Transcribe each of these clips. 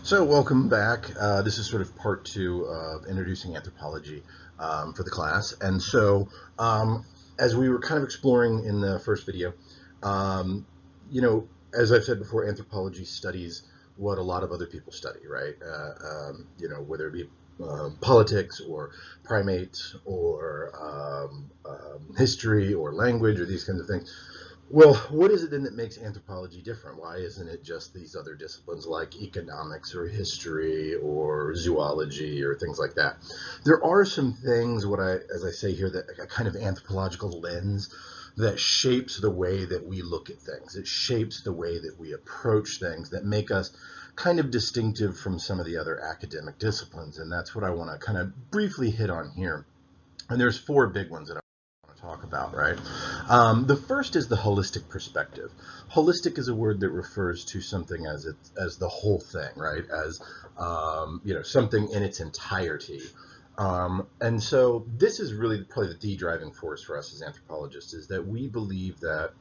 So welcome back. This is sort of part two of introducing anthropology for the class. And so as we were kind of exploring in the first video, um, as I've said before, anthropology studies what a lot of other people study, right? Whether it be politics or primates or history or language or these kinds of things. Well, what is it then that makes anthropology different? Why isn't it just these other disciplines like economics or history or zoology or things like that? There are some things, as I say here, that a kind of anthropological lens that shapes the way that we look at things. It shapes the way that we approach things that make us kind of distinctive from some of the other academic disciplines. And that's what I want to kind of briefly hit on here. And there's four big ones that talk about, right? The first is the holistic perspective. Holistic is a word that refers to something as the whole thing, right? As something in its entirety. And so this is really probably the driving force for us as anthropologists, is that we believe that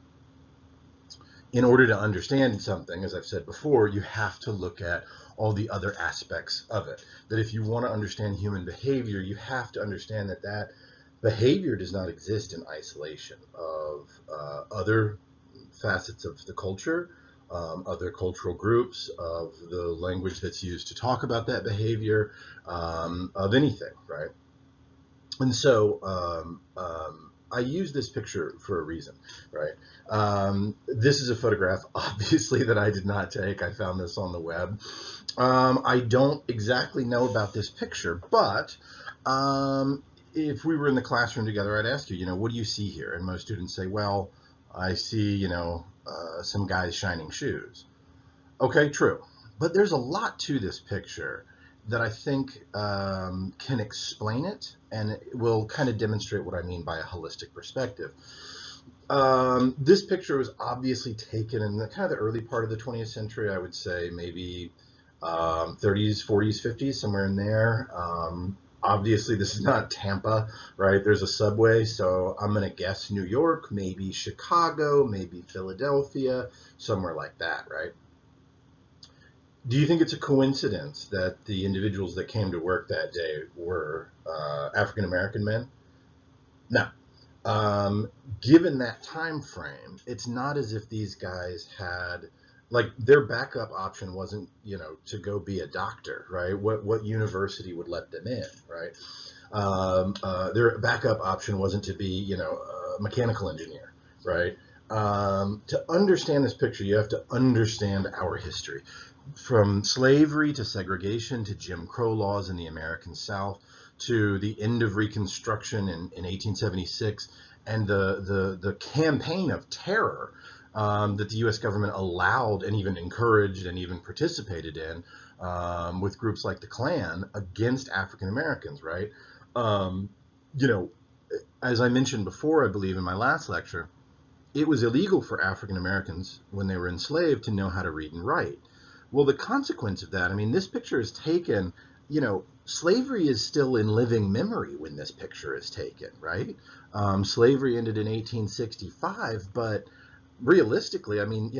in order to understand something, as I've said before, you have to look at all the other aspects of it. That if you want to understand human behavior, you have to understand that behavior does not exist in isolation of other facets of the culture, other cultural groups, of the language that's used to talk about that behavior, of anything, right? And so I use this picture for a reason, right? This is a photograph, obviously, that I did not take. I found this on the web. I don't exactly know about this picture, but if we were in the classroom together, I'd ask you, what do you see here? And most students say, well, I see, some guys shining shoes. Okay, true. But there's a lot to this picture that I think can explain it, and it will kind of demonstrate what I mean by a holistic perspective. This picture was obviously taken in the kind of the early part of the 20th century. I would say maybe 30s, 40s, 50s, somewhere in there. Obviously, this is not Tampa, right? There's a subway, so I'm going to guess New York, maybe Chicago, maybe Philadelphia, somewhere like that, right? Do you think it's a coincidence that the individuals that came to work that day were African American men? No. Given that time frame, it's not as if these guys had, like, their backup option wasn't, to go be a doctor, right? What university would let them in, right? Their backup option wasn't to be, a mechanical engineer, right? To understand this picture, you have to understand our history. From slavery to segregation to Jim Crow laws in the American South to the end of Reconstruction in 1876 and the campaign of terror that the U.S. government allowed and even encouraged and even participated in with groups like the Klan against African Americans, right? As I mentioned before, I believe in my last lecture, it was illegal for African Americans when they were enslaved to know how to read and write. Well, the consequence of that, I mean, this picture is taken, slavery is still in living memory when this picture is taken, right? Slavery ended in 1865, but realistically, I mean,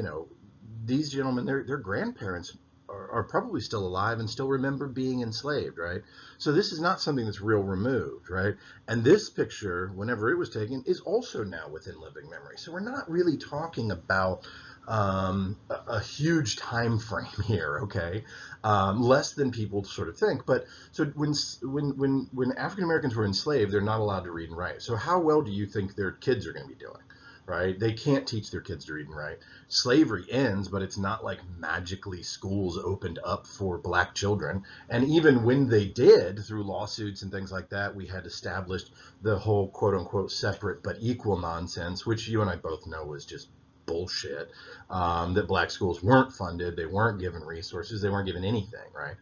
these gentlemen, their grandparents are probably still alive and still remember being enslaved, right? So this is not something that's real removed, right? And this picture, whenever it was taken, is also now within living memory. So we're not really talking about a huge time frame here, okay? Less than people sort of think. But so when African Americans were enslaved, they're not allowed to read and write. So how well do you think their kids are going to be doing? Right? They can't teach their kids to read and write. Slavery ends, but it's not like magically schools opened up for black children. And even when they did, through lawsuits and things like that, we had established the whole quote unquote separate but equal nonsense, which you and I both know was just bullshit. That black schools weren't funded, they weren't given resources, they weren't given anything, right?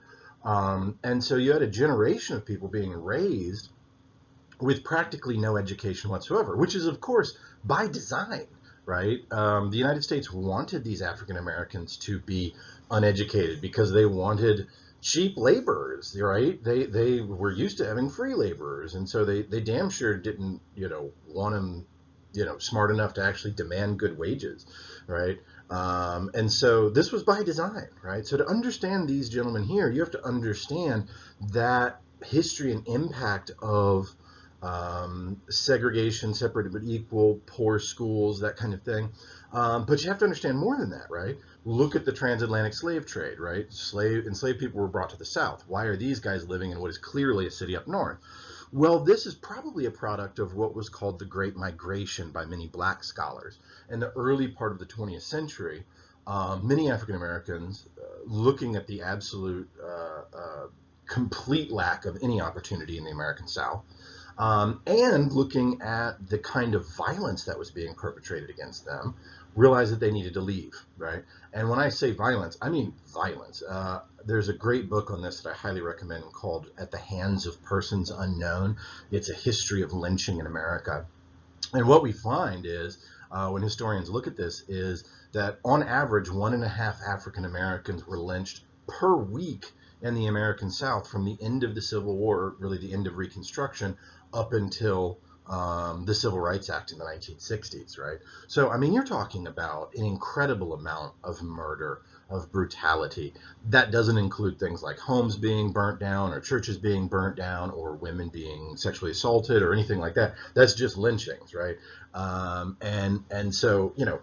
And so you had a generation of people being raised with practically no education whatsoever, which is, of course, by design, right? The United States wanted these African Americans to be uneducated because they wanted cheap laborers, right? They were used to having free laborers, and so they damn sure didn't, want them, smart enough to actually demand good wages, right? And so this was by design, right? So to understand these gentlemen here, you have to understand that history and impact of segregation, separated but equal, poor schools, that kind of thing. But you have to understand more than that, right? Look at the transatlantic slave trade, right? Enslaved people were brought to the South. Why are these guys living in what is clearly a city up north? Well, this is probably a product of what was called the Great Migration by many black scholars. In the early part of the 20th century, many African Americans, looking at the absolute complete lack of any opportunity in the American South, and looking at the kind of violence that was being perpetrated against them, realized that they needed to leave, right? And when I say violence, I mean violence. There's a great book on this that I highly recommend called At the Hands of Persons Unknown. It's a history of lynching in America. And what we find is, when historians look at this, is that on average, 1.5 African Americans were lynched per week in the American South from the end of the Civil War, really the end of Reconstruction, up until the Civil Rights Act in the 1960s, right? So, I mean, you're talking about an incredible amount of murder, of brutality. That doesn't include things like homes being burnt down or churches being burnt down or women being sexually assaulted or anything like that. That's just lynchings, right? And so, you know,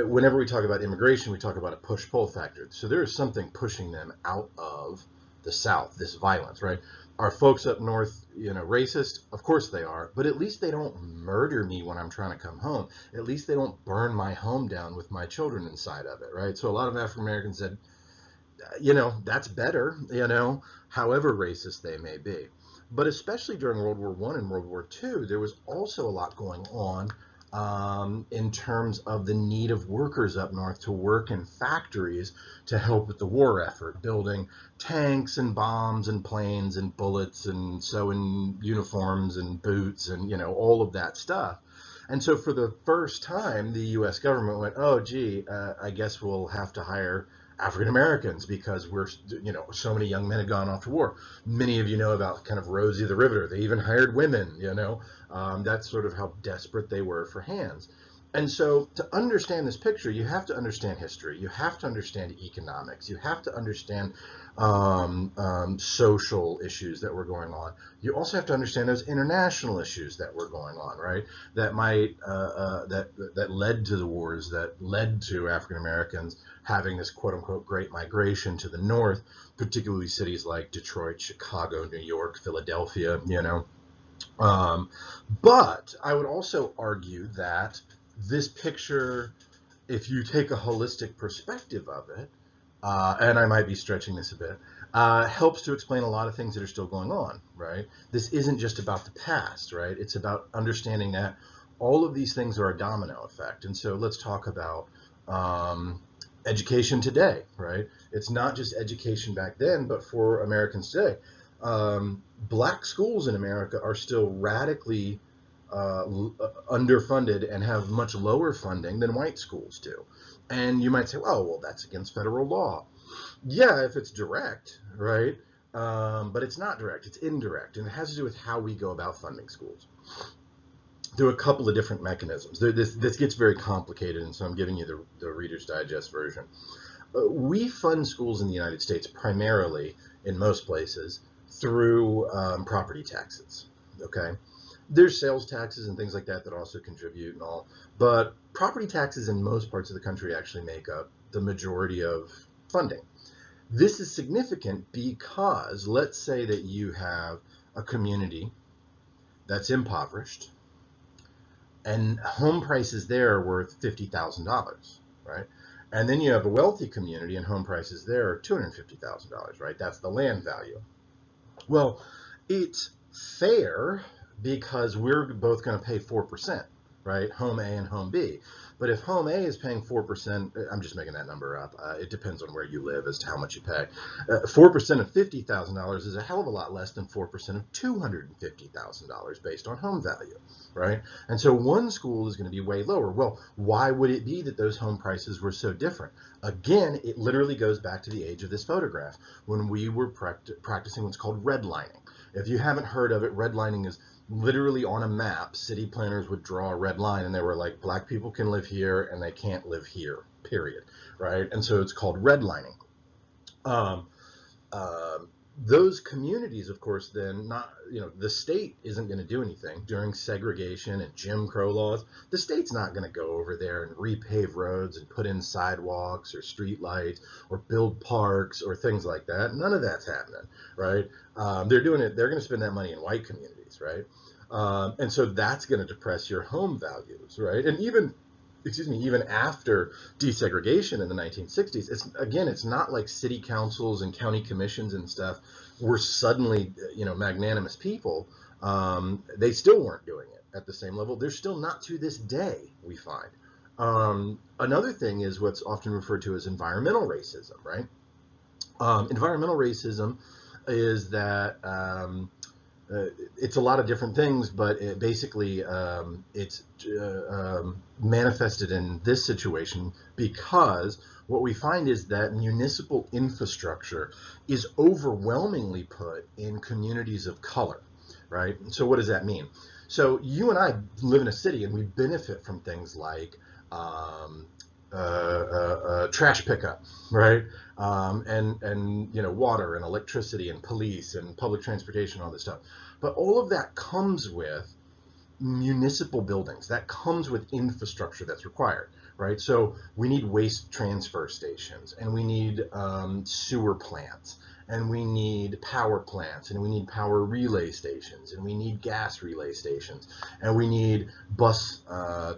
whenever we talk about immigration, we talk about a push-pull factor. So there is something pushing them out of the South, this violence, right? Are folks up north, you know, racist? Of course they are, but at least they don't murder me when I'm trying to come home. At least they don't burn my home down with my children inside of it, right? So a lot of African Americans said, you know, that's better, you know, however racist they may be. But especially during World War I and World War II, there was also a lot going on in terms of the need of workers up north to work in factories to help with the war effort, building tanks and bombs and planes and bullets and sewing uniforms and boots and, you know, all of that stuff. And so for the first time, the U.S. government went, oh, gee, I guess we'll have to hire African Americans because we're, you know, so many young men had gone off to war. Many of you know about kind of Rosie the Riveter. They even hired women, you know. That's sort of how desperate they were for hands. And so to understand this picture, you have to understand history. You have to understand economics. You have to understand social issues that were going on. You also have to understand those international issues that were going on, right? That might that led to the wars, that led to African Americans having this quote unquote great migration to the north, particularly cities like Detroit, Chicago, New York, Philadelphia, you know. But I would also argue that this picture, if you take a holistic perspective of it, and I might be stretching this a bit, helps to explain a lot of things that are still going on, right? This isn't just about the past, right? It's about understanding that all of these things are a domino effect. And so let's talk about education today, right? It's not just education back then, but for Americans today. Black schools in America are still radically underfunded and have much lower funding than white schools do. And you might say, well, that's against federal law. Yeah, if it's direct, right? But it's not direct, it's indirect. And it has to do with how we go about funding schools through a couple of different mechanisms. This gets very complicated, and so I'm giving you the Reader's Digest version. We fund schools in the United States primarily, in most places, through property taxes, okay? There's sales taxes and things like that that also contribute and all, but property taxes in most parts of the country actually make up the majority of funding. This is significant because let's say that you have a community that's impoverished and home prices there are worth $50,000, right? And then you have a wealthy community and home prices there are $250,000, right? That's the land value. Well, it's fair because we're both going to pay 4%, right? Home A and Home B. But if Home A is paying 4%, I'm just making that number up. It depends on where you live as to how much you pay. 4% of $50,000 is a hell of a lot less than 4% of $250,000 based on home value, right? And so one school is going to be way lower. Well, why would it be that those home prices were so different? Again, it literally goes back to the age of this photograph when we were practicing what's called redlining. If you haven't heard of it, redlining is literally on a map, city planners would draw a red line and they were like, black people can live here and they can't live here, period, right? And so it's called redlining. Um, those communities, of course, then not, the state isn't going to do anything during segregation and Jim Crow laws. The state's not going to go over there and repave roads and put in sidewalks or street lights or build parks or things like that. None of that's happening, right? They're doing it. They're going to spend that money in white communities, right? And so that's going to depress your home values, right? And even after desegregation in the 1960s, it's not like city councils and county commissions and stuff were suddenly, magnanimous people. They still weren't doing it at the same level. They're still not to this day, we find. Another thing is what's often referred to as environmental racism, right? Environmental racism is that it's a lot of different things, but it's manifested in this situation because what we find is that municipal infrastructure is overwhelmingly put in communities of color, right? So what does that mean? So you and I live in a city and we benefit from things like trash pickup, right? And water and electricity and police and public transportation, all this stuff. But all of that comes with municipal buildings. That comes with infrastructure that's required, right? So we need waste transfer stations, and we need sewer plants, and we need power plants, and we need power relay stations, and we need gas relay stations, and we need bus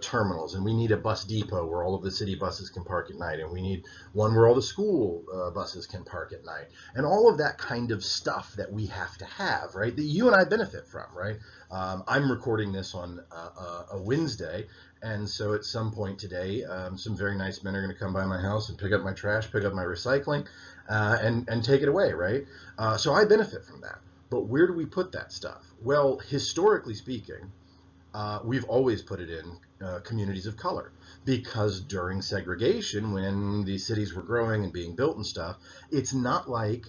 terminals, and we need a bus depot where all of the city buses can park at night, and we need one where all the school buses can park at night, and all of that kind of stuff that we have to have, right, that you and I benefit from, right? I'm recording this on a Wednesday, and so at some point today, some very nice men are going to come by my house and pick up my trash, pick up my recycling, and take it away, right? So I benefit from that. But where do we put that stuff? Well, historically speaking, we've always put it in communities of color, because during segregation, when these cities were growing and being built and stuff, it's not like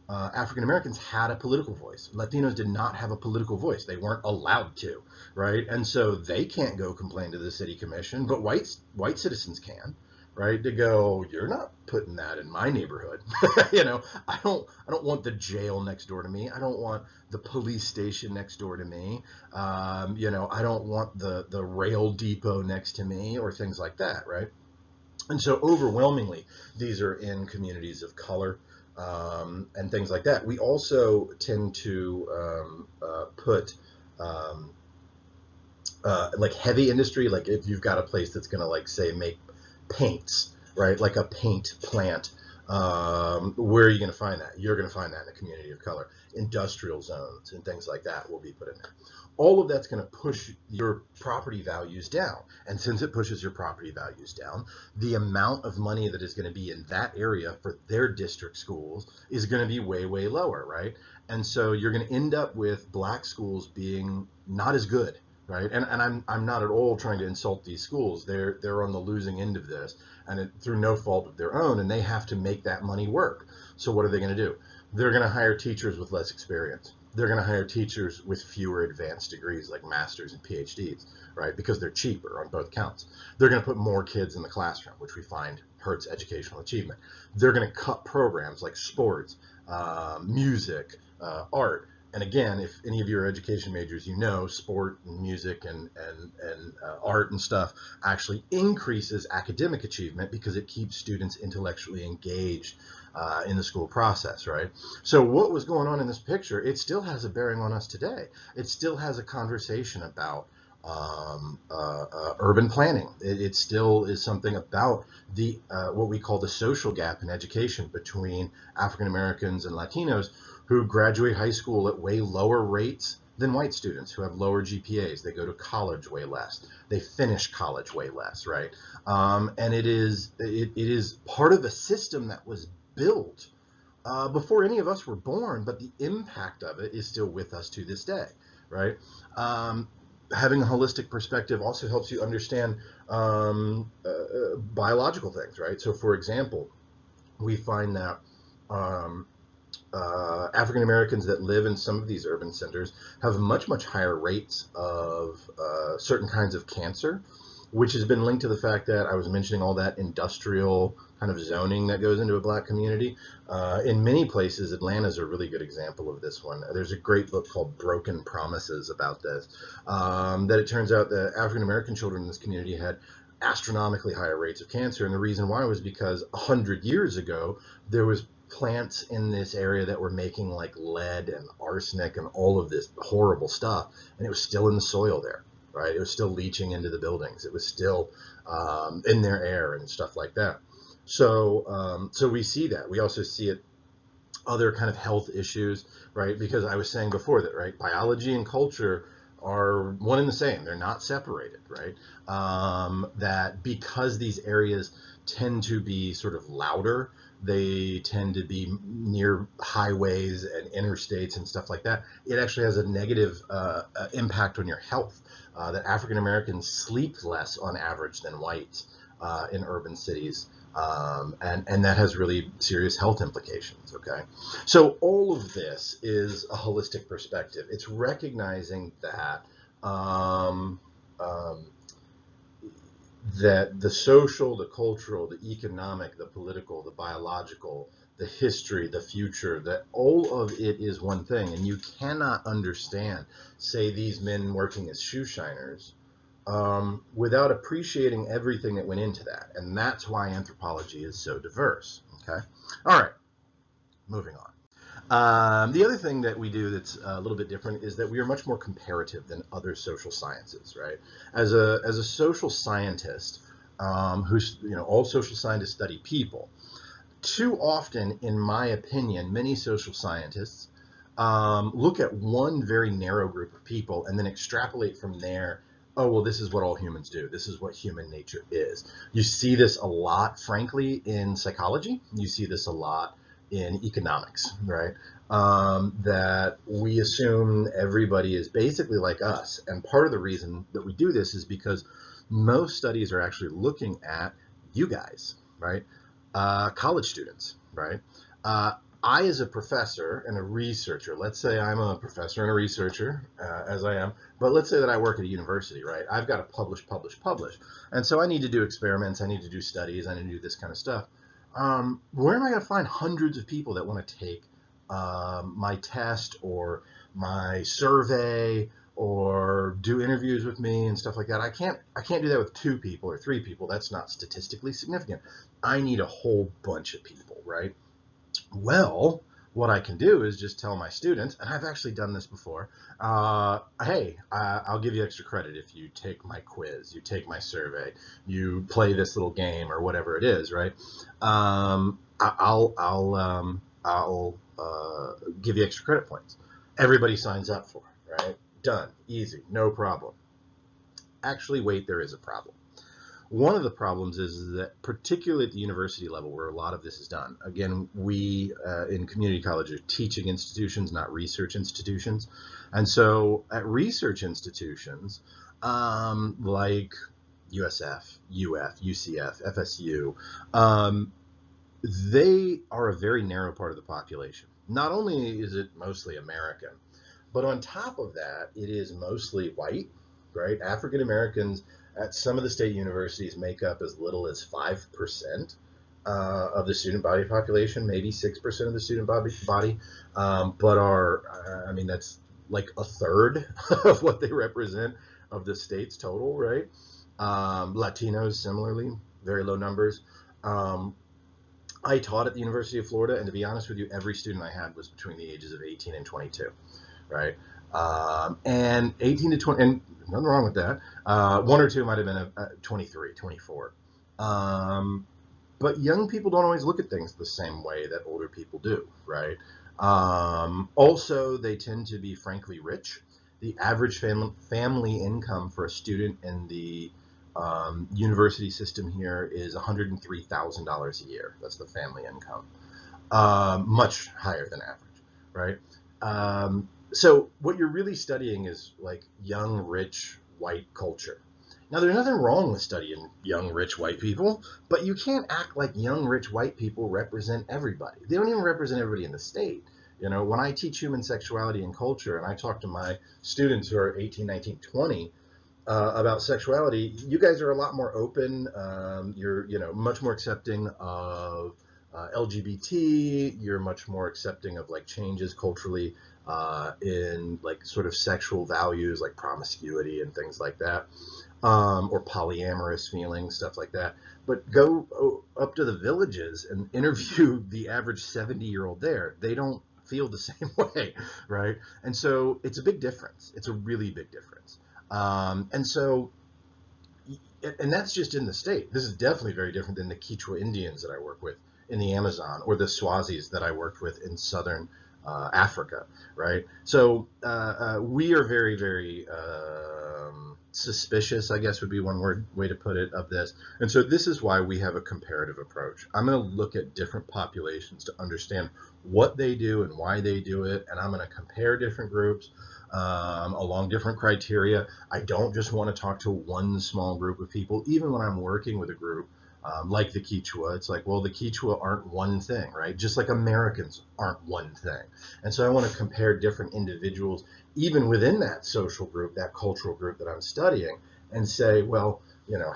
African Americans had a political voice. Latinos did not have a political voice. They weren't allowed to, right? And so they can't go complain to the city commission, but white citizens can, right? To go, you're not putting that in my neighborhood. I don't want the jail next door to me. I don't want the police station next door to me. I don't want the rail depot next to me, or things like that, right? And so overwhelmingly, these are in communities of color. And things like that. We also tend to put like heavy industry, like if you've got a place that's going to, like, say, make paints, right? Like a paint plant. Where are you going to find that? You're going to find that in a community of color. Industrial zones and things like that will be put in there. All of that's going to push your property values down. And since it pushes your property values down, the amount of money that is going to be in that area for their district schools is going to be way, way lower, right? And so you're going to end up with black schools being not as good, right? And I'm not at all trying to insult these schools. They're on the losing end of this, and through no fault of their own, and they have to make that money work. So what are they going to do? They're going to hire teachers with less experience. They're going to hire teachers with fewer advanced degrees, like masters and PhDs, right? Because they're cheaper on both counts. They're going to put more kids in the classroom, which we find hurts educational achievement. They're going to cut programs like sports, music, art. And again, if any of your education majors, sport and music and art and stuff actually increases academic achievement because it keeps students intellectually engaged in the school process, right? So what was going on in this picture, it still has a bearing on us today. It still has a conversation about urban planning. It still is something about the what we call the social gap in education between African Americans and Latinos, who graduate high school at way lower rates than white students who have lower GPAs. They go to college way less. They finish college way less, right? And it is part of a system that was built before any of us were born, but the impact of it is still with us to this day, right? Having a holistic perspective also helps you understand biological things, right? So, for example, we find that African Americans that live in some of these urban centers have much higher rates of certain kinds of cancer, which has been linked to the fact that I was mentioning all that industrial kind of zoning that goes into a black community. In many places, Atlanta is a really good example of this one. There's a great book called Broken Promises about this, that it turns out that African American children in this community had astronomically higher rates of cancer. And the reason why was because 100 years ago, there was plants in this area that were making like lead and arsenic and all of this horrible stuff, and it was still in the soil there, right? It was still leaching into the buildings. It was still in their air and stuff like that. So we see that. We also see it other kind of health issues, right? Because I was saying before that, right? Biology and culture are one and the same. They're not separated, right? That because these areas tend to be sort of louder, they tend to be near highways and interstates and stuff like that. It actually has a negative impact on your health. That African Americans sleep less on average than whites in urban cities. And that has really serious health implications, okay? So all of this is a holistic perspective. It's recognizing that that the social, the cultural, the economic, the political, the biological, the history, the future, that all of it is one thing. And you cannot understand, say, these men working as shoe shiners without appreciating everything that went into that. And that's why anthropology is so diverse, okay? All right, moving on. The other thing that we do that's a little bit different is that we are much more comparative than other social sciences, right? As a social scientist, who's, all social scientists study people. Too often, in my opinion, many social scientists look at one very narrow group of people and then extrapolate from there. Oh, well, this is what all humans do. This is what human nature is. You see this a lot, frankly, in psychology. You see this a lot in economics, right? That we assume everybody is basically like us. And part of the reason that we do this is because most studies are actually looking at you guys, right? College students, right? I, as a professor and a researcher, let's say I'm a professor and a researcher, as I am, but let's say that I work at a university, right? I've got to publish. And so I need to do experiments, I need to do studies, I need to do this kind of stuff. Where am I going to find hundreds of people that want to take my test or my survey or do interviews with me and stuff like that? I can't do that with 2 people or 3 people. That's not statistically significant. I need a whole bunch of people, right? Well, what I can do is just tell my students, and I've actually done this before, hey, I'll give you extra credit if you take my quiz, you take my survey, you play this little game or whatever it is, right? I'll give you extra credit points. Everybody signs up for it, right? Done, easy, no problem. Actually, wait, there is a problem. One of the problems is that, particularly at the university level, where a lot of this is done, again, we in community college are teaching institutions, not research institutions. And so at research institutions, like USF, UF, UCF, FSU, they are a very narrow part of the population. Not only is it mostly American, but on top of that, it is mostly white, right? African Americans at some of the state universities make up as little as 5% of the student body population, maybe 6% of the student body, but are, that's like a third of what they represent of the state's total, right? Latinos, similarly, very low numbers. I taught at the University of Florida, and to be honest with you, every student I had was between the ages of 18 and 22, right? And 18 to 20, and nothing wrong with that. 1 or 2 might have been a 23, 24. But young people don't always look at things the same way that older people do, right? Also, they tend to be frankly rich. The average family income for a student in the university system here is $103,000 a year. That's the family income. Much higher than average, right? So what you're really studying is like young, rich, white culture. Now, there's nothing wrong with studying young, rich white people, but you can't act like young, rich white people represent everybody. They don't even represent everybody in the state. When I teach human sexuality and culture, and I talk to my students who are 18, 19, 20 about sexuality, you guys are a lot more open. You're, much more accepting of LGBT. You're much more accepting of like changes culturally in like sort of sexual values, like promiscuity and things like that, or polyamorous feelings, stuff like that. But go up to the villages and interview the average 70-year-old there. They don't feel the same way, right? And so it's a big difference. It's a really big difference. And so, and that's just in the state. This is definitely very different than the Quechua Indians that I work with in the Amazon, or the Swazis that I worked with in southern Africa, right? So we are very, very suspicious, I guess would be one way to put it, of this. And so this is why we have a comparative approach. I'm going to look at different populations to understand what they do and why they do it, and I'm going to compare different groups along different criteria. I don't just want to talk to one small group of people. Even when I'm working with a group like the Quechua, it's like, well, the Quechua aren't one thing, right? Just like Americans aren't one thing. And so I want to compare different individuals, even within that social group, that cultural group that I'm studying, and say, well,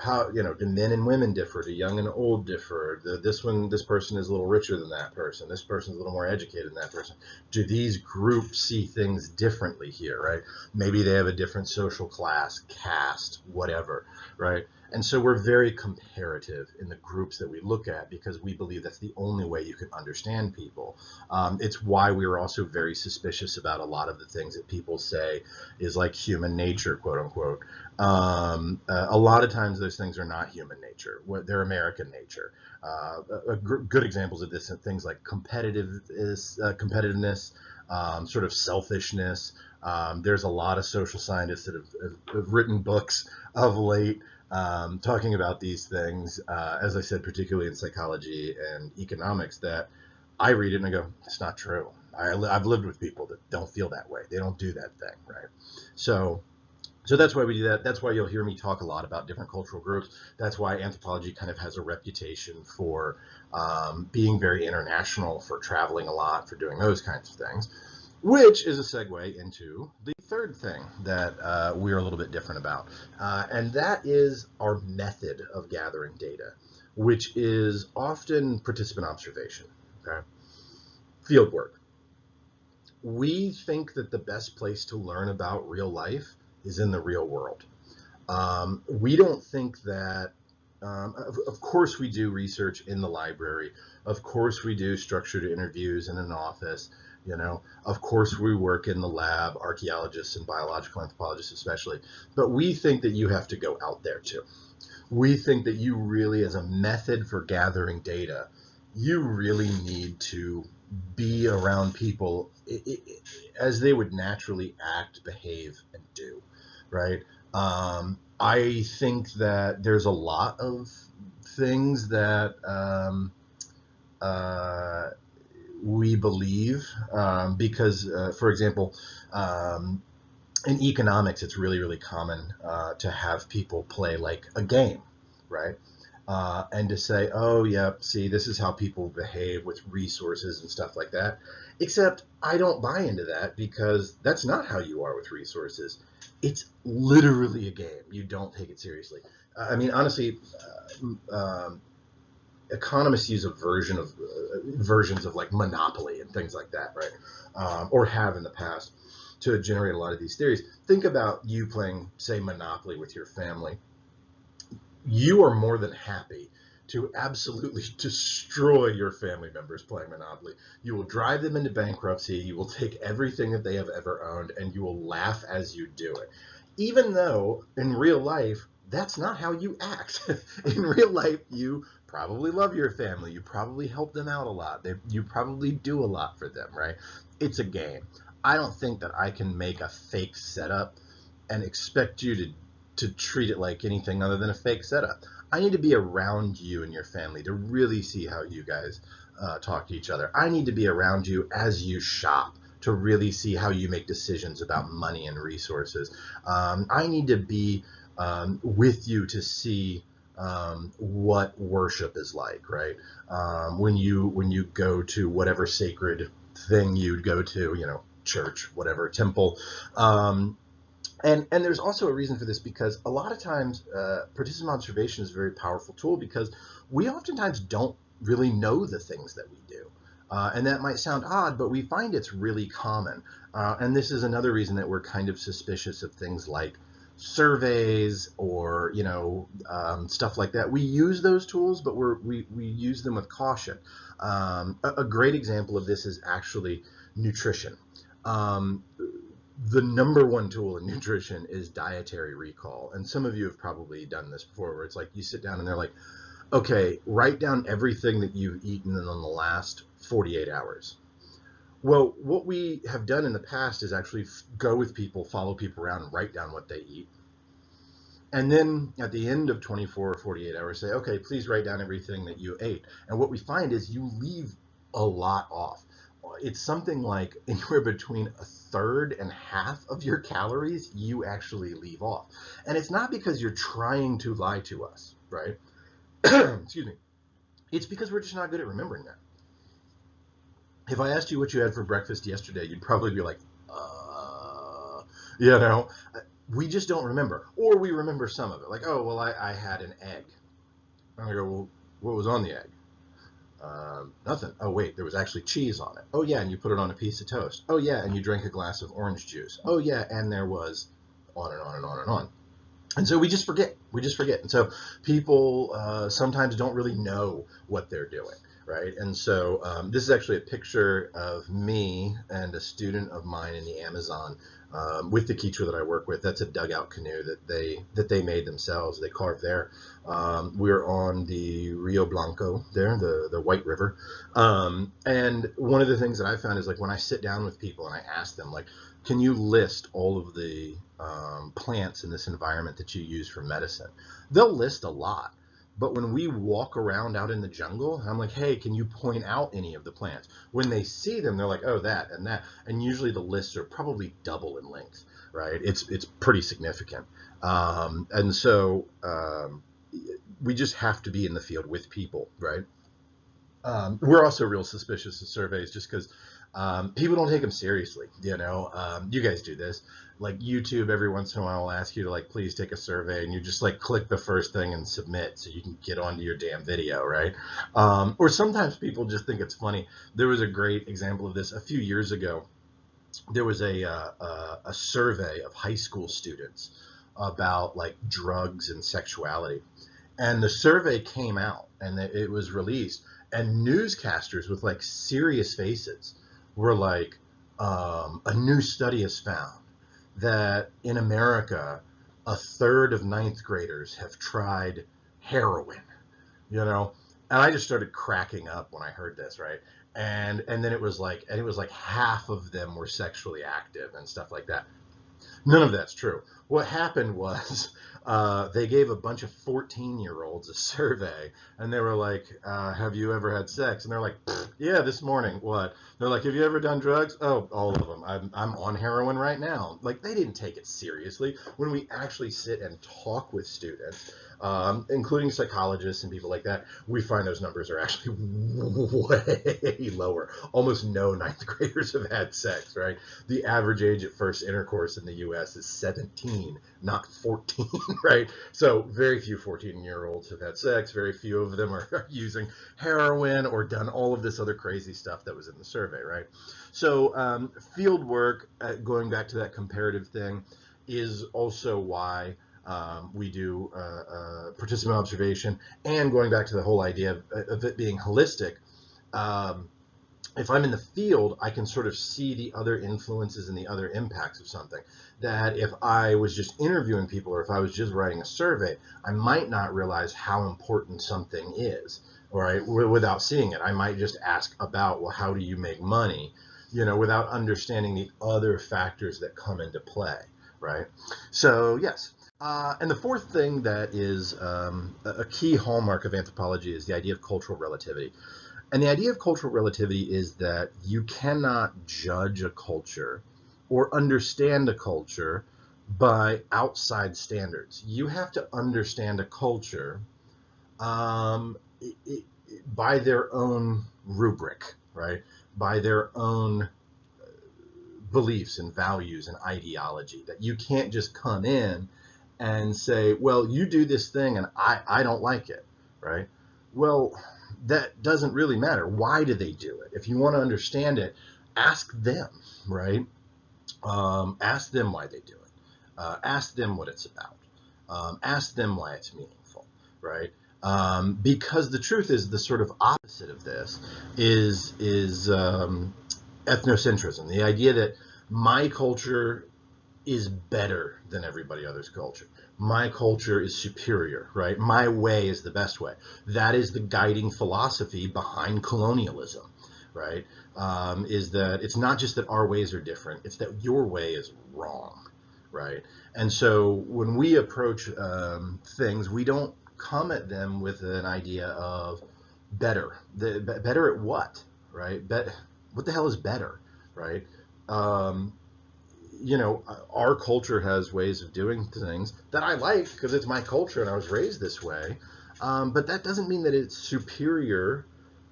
how, do men and women differ? Do young and old differ? This person is a little richer than that person. This person's a little more educated than that person. Do these groups see things differently here, right? Maybe they have a different social class, caste, whatever, right? And so we're very comparative in the groups that we look at, because we believe that's the only way you can understand people. It's why we are also very suspicious about a lot of the things that people say is like human nature, quote unquote. A lot of times those things are not human nature. They're American nature. Good examples of this are things like competitiveness, sort of selfishness. There's a lot of social scientists that have written books of late talking about these things, as I said, particularly in psychology and economics, that I read it and I go, it's not true. I've lived with people that don't feel that way. They don't do that thing, right? So that's why we do that. That's why you'll hear me talk a lot about different cultural groups. That's why anthropology kind of has a reputation for being very international, for traveling a lot, for doing those kinds of things, which is a segue into the third thing that we're a little bit different about. And that is our method of gathering data, which is often participant observation, okay? Field work. We think that the best place to learn about real life is in the real world. We don't think that, of course we do research in the library. Of course we do structured interviews in an office. Of course we work in the lab, archaeologists and biological anthropologists especially. But we think that you have to go out there too. We think that you really, as a method for gathering data, you really need to be around people as they would naturally act, behave, and do, right? I think that there's a lot of things that we believe, because, for example, in economics, it's really, really common to have people play like a game, right? And to say, oh, yeah, see, this is how people behave with resources and stuff like that. Except I don't buy into that, because that's not how you are with resources. It's literally a game. You don't take it seriously. I mean, honestly, economists use a versions of like Monopoly and things like that, right? Or have in the past, to generate a lot of these theories. Think about you playing, say, Monopoly with your family. You are more than happy to absolutely destroy your family members playing Monopoly. You will drive them into bankruptcy. You will take everything that they have ever owned, and you will laugh as you do it. Even though in real life, that's not how you act. In real life, you probably love your family. You probably help them out a lot. You probably do a lot for them, right? It's a game. I don't think that I can make a fake setup and expect you to treat it like anything other than a fake setup. I need to be around you and your family to really see how you guys talk to each other. I need to be around you as you shop to really see how you make decisions about money and resources. I need to be with you to see what worship is like, right? When you go to whatever sacred thing you'd go to, church, whatever, temple. And there's also a reason for this, because a lot of times participant observation is a very powerful tool, because we oftentimes don't really know the things that we do. And that might sound odd, but we find it's really common. And this is another reason that we're kind of suspicious of things like surveys or stuff like that. We use those tools, but we use them with caution. A great example of this is actually nutrition. The number one tool in nutrition is dietary recall. And some of you have probably done this before, where it's like you sit down and they're like, okay, write down everything that you've eaten in the last 48 hours. Well, what we have done in the past is actually go with people, follow people around, and write down what they eat. And then at the end of 24 or 48 hours, say, okay, please write down everything that you ate. And what we find is you leave a lot off. It's something like anywhere between a third and half of your calories you actually leave off. And it's not because you're trying to lie to us, right? Excuse me. It's because we're just not good at remembering that. If I asked you what you had for breakfast yesterday, you'd probably be like, we just don't remember. Or we remember some of it. Like, oh, well, I had an egg. And I go, well, what was on the egg? Nothing. Oh, wait, there was actually cheese on it. Oh, yeah, and you put it on a piece of toast. Oh, yeah, and you drank a glass of orange juice. Oh, yeah, and there was on and on and on and on. And so we just forget. And so people sometimes don't really know what they're doing, right? And so this is actually a picture of me and a student of mine in the Amazon with the Quechua that I work with. That's a dugout canoe that they made themselves. They carved there. We're on the Rio Blanco there, the White River. And one of the things that I found is, like, when I sit down with people and I ask them, like, can you list all of the plants in this environment that you use for medicine? They'll list a lot. But when we walk around out in the jungle, I'm like, hey, can you point out any of the plants? When they see them, they're like, oh, that and that. And usually the lists are probably double in length, right? It's pretty significant. And so we just have to be in the field with people, right? We're also real suspicious of surveys, just because people don't take them seriously. You guys do this. Like YouTube, every once in a while, will ask you to, like, please take a survey, and you just, like, click the first thing and submit so you can get onto your damn video, right? Or sometimes people just think it's funny. There was a great example of this a few years ago. There was a survey of high school students about, like, drugs and sexuality. And the survey came out and it was released, and newscasters with, like, serious faces were like, a new study has found that in America, a third of ninth graders have tried heroin, and I just started cracking up when I heard this, right? And then it was like half of them were sexually active and stuff like that. None of that's true. What happened was they gave a bunch of 14-year-olds a survey, and they were like, have you ever had sex? And they're like, yeah, this morning. What? They're like, have you ever done drugs? Oh, all of them. I'm on heroin right now. Like, they didn't take it seriously. When we actually sit and talk with students, including psychologists and people like that, we find those numbers are actually way lower. Almost no ninth graders have had sex, right? The average age at first intercourse in the U.S. is 17, not 14, right? So very few 14-year-olds have had sex. Very few of them are using heroin or done all of this other crazy stuff that was in the survey, right? So field work, going back to that comparative thing, is also why we do participant observation. And going back to the whole idea of it being holistic, if I'm in the field, I can sort of see the other influences and the other impacts of something that if I was just interviewing people, or if I was just writing a survey, I might not realize how important something is, right? Without seeing it. I might just ask about, well, how do you make money, without understanding the other factors that come into play, right? So yes. And the fourth thing that is a key hallmark of anthropology is the idea of cultural relativity. And the idea of cultural relativity is that you cannot judge a culture or understand a culture by outside standards. You have to understand a culture by their own rubric, right? By their own beliefs and values and ideology. That you can't just come in and say, well, you do this thing and I don't like it, right? Well, that doesn't really matter. Why do they do it? If you want to understand it, ask them, right? Ask them why they do it. Ask them what it's about. Ask them why it's meaningful, right? Because the truth is, the sort of opposite of this is ethnocentrism. The idea that my culture is better than everybody else's culture. My culture is superior, right? My way is the best way. That is the guiding philosophy behind colonialism, right? Is that it's not just that our ways are different, it's that your way is wrong, right? And so when we approach things, we don't come at them with an idea of better. Better at what, right? What the hell is better, right? Um, our culture has ways of doing things that I like because it's my culture and I was raised this way. But that doesn't mean that it's superior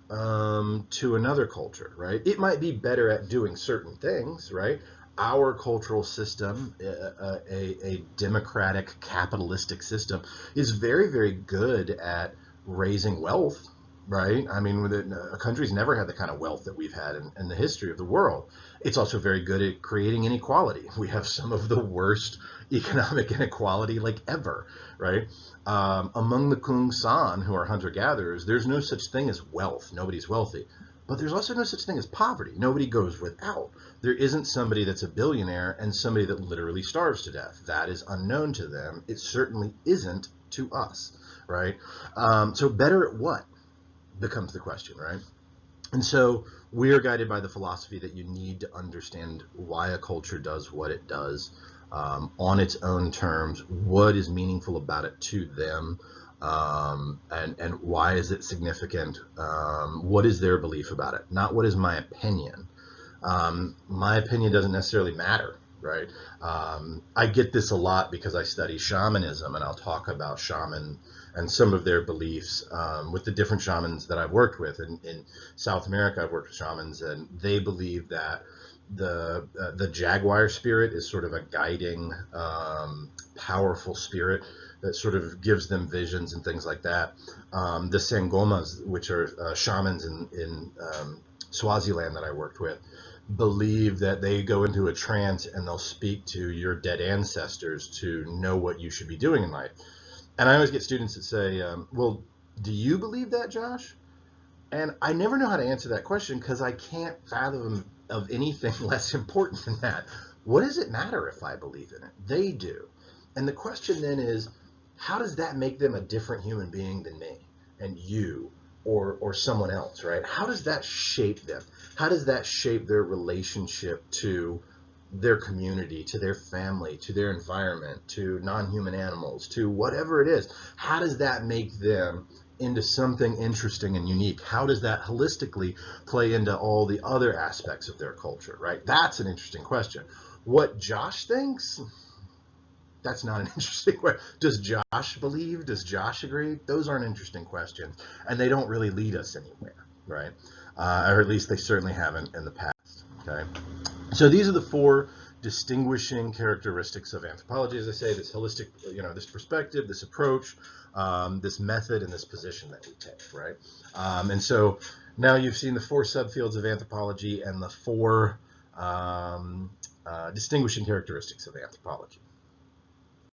to another culture, right? It might be better at doing certain things, right? Our cultural system, a democratic capitalistic system, is very, very good at raising wealth, right? I mean, a country's never had the kind of wealth that we've had in the history of the world. It's also very good at creating inequality. We have some of the worst economic inequality like ever, right? Among the Kung San, who are hunter-gatherers, there's no such thing as wealth. Nobody's wealthy. But there's also no such thing as poverty. Nobody goes without. There isn't somebody that's a billionaire and somebody that literally starves to death. That is unknown to them. It certainly isn't to us, right? So better at what becomes the question, right? And so we are guided by the philosophy that you need to understand why a culture does what it does on its own terms, what is meaningful about it to them, and why is it significant, what is their belief about it, not what is my opinion. My opinion doesn't necessarily matter, right? I get this a lot because I study shamanism, and I'll talk about shaman and some of their beliefs with the different shamans that I've worked with. In South America, I've worked with shamans, and they believe that the jaguar spirit is sort of a guiding, powerful spirit that sort of gives them visions and things like that. The sangomas, which are shamans in Swaziland that I worked with, believe that they go into a trance and they'll speak to your dead ancestors to know what you should be doing in life. And I always get students that say, well, do you believe that, Josh? And I never know how to answer that question because I can't fathom of anything less important than that. What does it matter if I believe in it? They do. And the question then is, how does that make them a different human being than me and you or someone else, right? How does that shape them? How does that shape their relationship to their community, to their family, to their environment, to non-human animals, to whatever it is? How does that make them into something interesting and unique? How does that holistically play into all the other aspects of their culture, right? That's an interesting question. What Josh thinks, that's not an interesting question. Does Josh believe? Does Josh agree? Those aren't interesting questions, and they don't really lead us anywhere, right? Or at least they certainly haven't in the past, okay? So these are the four distinguishing characteristics of anthropology, as I say, this holistic, this perspective, this approach, this method, and this position that we take, right? And so now you've seen the four subfields of anthropology and the four distinguishing characteristics of anthropology.